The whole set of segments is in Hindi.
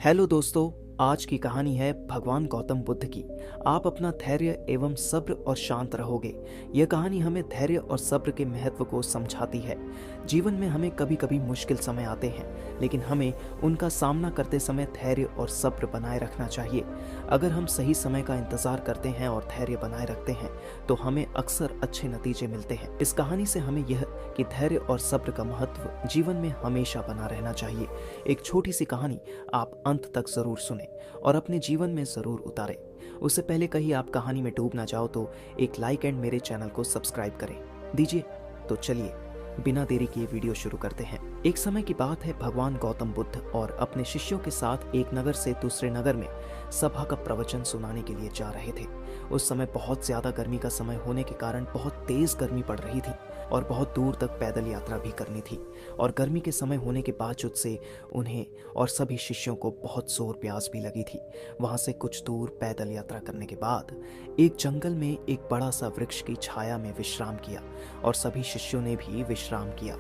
हेलो दोस्तों, आज की कहानी है भगवान गौतम बुद्ध की। आप अपना धैर्य एवं सब्र और शांत रहोगे। यह कहानी हमें धैर्य और सब्र के महत्व को समझाती है। जीवन में हमें कभी कभी मुश्किल समय आते हैं, लेकिन हमें उनका सामना करते समय धैर्य और सब्र बनाए रखना चाहिए। अगर हम सही समय का इंतजार करते हैं और धैर्य बनाए रखते हैं तो हमें अक्सर अच्छे नतीजे मिलते हैं। इस कहानी से हमें यह कि धैर्य और सब्र का महत्व जीवन में हमेशा बना रहना चाहिए। एक छोटी सी कहानी आप अंत तक जरूर सुने और अपने जीवन में जरूर उतारें। उससे पहले कहीं आप कहानी में डूब ना जाओ तो एक लाइक एंड मेरे चैनल को सब्सक्राइब करें दीजिए। तो चलिए बिना देरी किए वीडियो शुरू करते हैं। एक समय की बात है, भगवान गौतम बुद्ध और अपने शिष्यों के साथ एक नगर से दूसरे नगर में सभा का प्रवचन सुनाने के लिए जा रहे थे। उस समय बहुत ज्यादा गर्मी का समय होने के कारण बहुत तेज गर्मी पड़ रही थी और बहुत दूर तक पैदल यात्रा भी करनी थी। और गर्मी के समय होने के बावजूद से उन्हें और सभी शिष्यों को बहुत जोर प्यास भी लगी थी। वहां से कुछ दूर पैदल यात्रा करने के बाद एक जंगल में एक बड़ा सा वृक्ष की छाया में विश्राम किया और सभी शिष्यों ने भी विश्राम किया।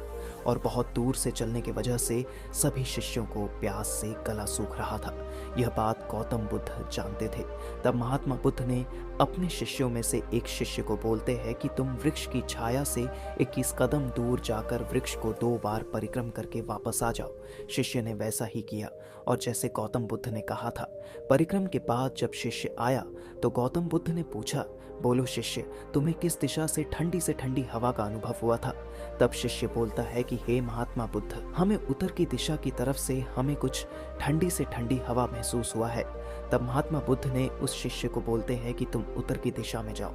और बहुत दूर से चलने की वजह से सभी शिष्यों को प्यास से गला सूख रहा था। यह बात गौतम बुद्ध जानते थे। तब महात्मा बुद्ध ने अपने शिष्यों में से एक शिष्य को बोलते हैं कि तुम वृक्ष की छाया से 21 कदम दूर जाकर वृक्ष को 2 बार परिक्रम करके वापस आ जाओ। शिष्य ने वैसा ही किया और जैसे गौतम बुद्ध ने कहा था। परिक्रम के बाद जब शिष्य आया तो गौतम बुद्ध ने पूछा, बोलो शिष्य, तुम्हें किस दिशा से ठंडी हवा का अनुभव हुआ था? तब शिष्य बोलता है कि हे महात्मा बुद्ध, हमें उत्तर की दिशा की तरफ से हमें कुछ ठंडी से ठंडी हवा महसूस हुआ है। तब महात्मा बुद्ध ने उस शिष्य को बोलते हैं कि तुम उत्तर की दिशा में जाओ,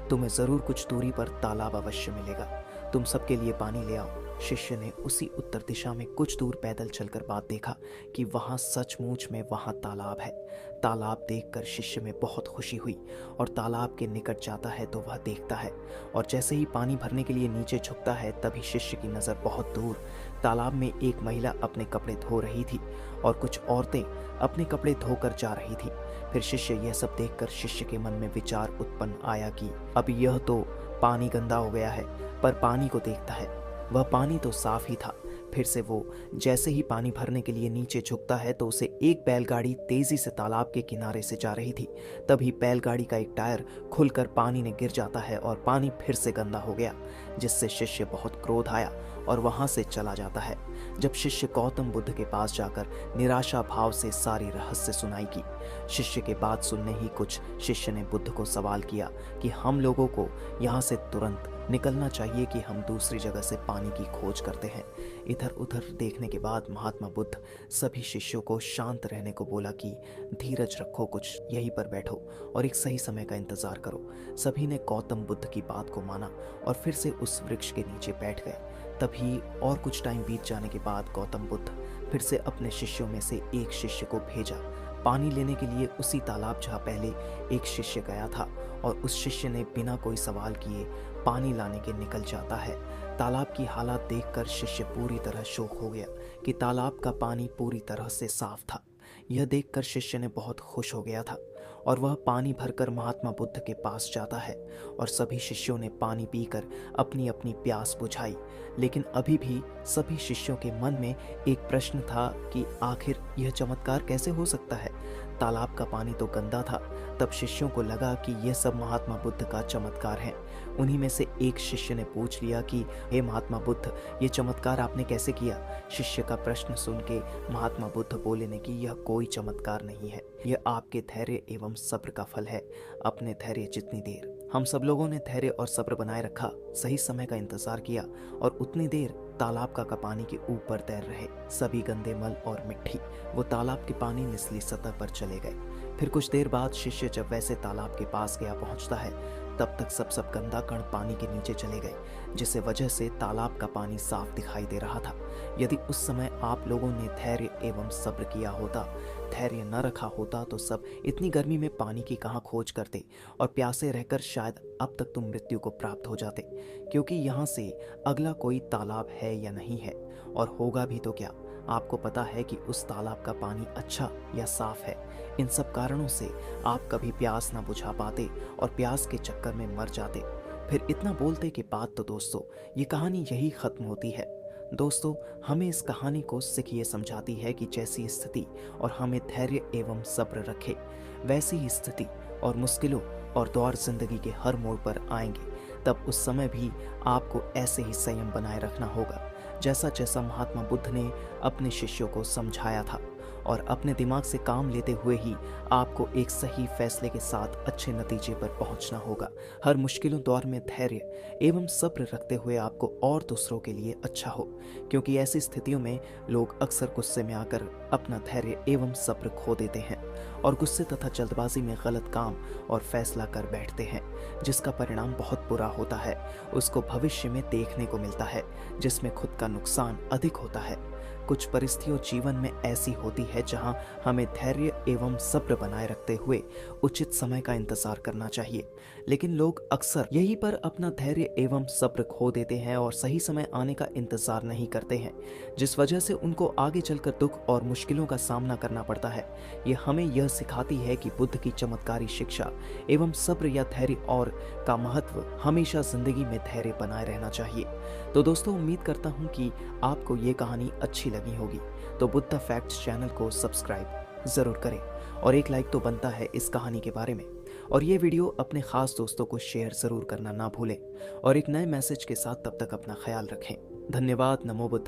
तुम्हें जरूर कुछ दूरी पर तालाब अवश्य मिलेगा, तुम सबके लिए पानी ले आओ। शिष्य ने उसी उत्तर दिशा में कुछ दूर पैदल चलकर बाद देखा कि वहां सचमुच में वहां तालाब है। तालाब देखकर शिष्य में बहुत खुशी हुई और तालाब के निकट जाता है तो वह देखता है और जैसे ही पानी भरने के लिए नीचे झुकता है तभी शिष्य की नज़र बहुत दूर तालाब में एक महिला अपने कपड़े धो रही थी और कुछ औरतें अपने कपड़े धोकर जा रही थी। फिर शिष्य यह सब देखकर शिष्य के मन में विचार उत्पन्न आया कि अब यह तो पानी गंदा हो गया है, पर पानी को देखता है, वह पानी तो साफ ही था। फिर से वो जैसे ही पानी भरने के लिए नीचे झुकता है तो उसे एक बैलगाड़ी तेजी से तालाब के किनारे से जा रही थी। तभी बैलगाड़ी का एक टायर खुलकर पानी में गिर जाता है और पानी फिर से गंदा हो गया, जिससे शिष्य बहुत क्रोध आया और वहां से चला जाता है। जब शिष्य गौतम बुद्ध के पास जाकर निराशा भाव से सारी रहस्य सुनाई की। शिष्य के बात सुनने ही कुछ शिष्य ने बुद्ध को सवाल किया कि हम लोगों को यहाँ से तुरंत निकलना चाहिए कि हम दूसरी जगह से पानी की खोज करते हैं। इधर उधर देखने के बाद महात्मा बुद्ध सभी शिष्यों को शांत रहने को बोला कि धीरज रखो, कुछ यहीं पर बैठो और एक सही समय का इंतजार करो। सभी ने गौतम बुद्ध की बात को माना और फिर से उस वृक्ष के नीचे बैठ गए। तभी और कुछ टाइम बीत जाने के बाद गौतम बुद्ध फिर से अपने शिष्यों में से एक शिष्य को भेजा पानी लेने के लिए उसी तालाब जहाँ पहले एक शिष्य गया था, और उस शिष्य ने बिना कोई सवाल किए पानी लाने के निकल जाता है। तालाब की हालत देखकर शिष्य पूरी तरह शौक हो गया कि तालाब का पानी पूरी तरह से साफ था। यह देखकर शिष्य ने बहुत खुश हो गया था और वह पानी भरकर महात्मा बुद्ध के पास जाता है और सभी शिष्यों ने पानी पीकर अपनी अपनी प्यास बुझाई। लेकिन अभी भी सभी शिष्यों के मन में एक प्रश्न था कि आखिर यह चमत्कार कैसे हो सकता है? तालाब का पानी तो गंदा था। तब शिष्यों को लगा कि यह सब महात्मा बुद्ध का चमत्कार है। उन्हीं में से एक शिष्य ने पूछ लिया कि हे महात्मा बुद्ध, ये चमत्कार आपने कैसे किया? शिष्य का प्रश्न सुन के महात्मा बुद्ध बोले ने कि यह कोई चमत्कार नहीं है, यह आपके धैर्य एवं सब्र का फल है। अपने धैर्य जितनी देर हम सब लोगों ने धैर्य और सब्र बनाए रखा, सही समय का इंतजार किया और उतनी देर तालाब का पानी के ऊपर तैर रहे सभी गंदे मल और मिट्टी वो तालाब के पानी निचली सतह पर चले गए। फिर कुछ देर बाद शिष्य जब वैसे तालाब के पास गया पहुंचता है, तब तक सब गंदा कण पानी के नीचे चले गए, जिससे वजह से तालाब का पानी साफ दिखाई दे रहा था। यदि उस समय आप लोगों ने धैर्य एवं सब्र किया होता, धैर्य न रखा होता तो सब इतनी गर्मी में पानी की कहाँ खोज करते और प्यासे रहकर शायद अब तक तुम मृत्यु को प्राप्त हो जाते, क्योंकि यहाँ से अगला कोई तालाब है या नहीं है, और होगा भी तो क्या आपको पता है कि उस तालाब का पानी अच्छा या साफ है? इन सब कारणों से आप कभी प्यास ना बुझा पाते और प्यास के चक्कर में मर जाते। फिर इतना बोलते के बाद तो दोस्तों ये कहानी यही खत्म होती है। दोस्तों, हमें इस कहानी को सीख ये समझाती है कि जैसी स्थिति और हमें धैर्य एवं सब्र रखे, वैसी ही स्थिति और मुश्किलों और दौर जिंदगी के हर मोड़ पर आएंगे। तब उस समय भी आपको ऐसे ही संयम बनाए रखना होगा, जैसा जैसा महात्मा बुद्ध ने अपने शिष्यों को समझाया था। और अपने दिमाग से काम लेते हुए ही आपको एक सही फैसले के साथ अच्छे नतीजे पर पहुंचना होगा। हर मुश्किलों दौर में धैर्य एवं सब्र रखते हुए आपको और दूसरों के लिए अच्छा हो, क्योंकि ऐसी स्थितियों में लोग अक्सर गुस्से में आकर अपना धैर्य एवं सब्र खो देते हैं और गुस्से तथा जल्दबाजी में गलत काम और फैसला कर बैठते हैं, जिसका परिणाम बहुत बुरा होता है। उसको भविष्य में देखने को मिलता है, जिसमें खुद का नुकसान अधिक होता है। कुछ परिस्थितियां जीवन में ऐसी होती है जहां हमें धैर्य एवं सब्र बनाए रखते हुए उचित समय का इंतजार करना चाहिए, लेकिन लोग अक्सर यहीं पर अपना धैर्य एवं सब्र खो देते हैं और सही समय आने का इंतजार नहीं करते हैं, जिस वजह से उनको आगे चलकर दुख और मुश्किलों का सामना करना पड़ता है। ये हमें यह सिखाती है कि बुद्ध की चमत्कारी शिक्षा एवं सब्र या धैर्य और का महत्व हमेशा जिंदगी में धैर्य बनाए रहना चाहिए। तो दोस्तों, उम्मीद करता हूँ कि आपको ये कहानी अच्छी लगी होगी। तो बुद्ध फैक्ट्स चैनल को सब्सक्राइब जरूर करें और एक लाइक तो बनता है इस कहानी के बारे में। और ये वीडियो अपने खास दोस्तों को शेयर जरूर करना ना भूलें। और एक नए मैसेज के साथ तब तक अपना ख्याल रखें। धन्यवाद। नमो बुद्ध।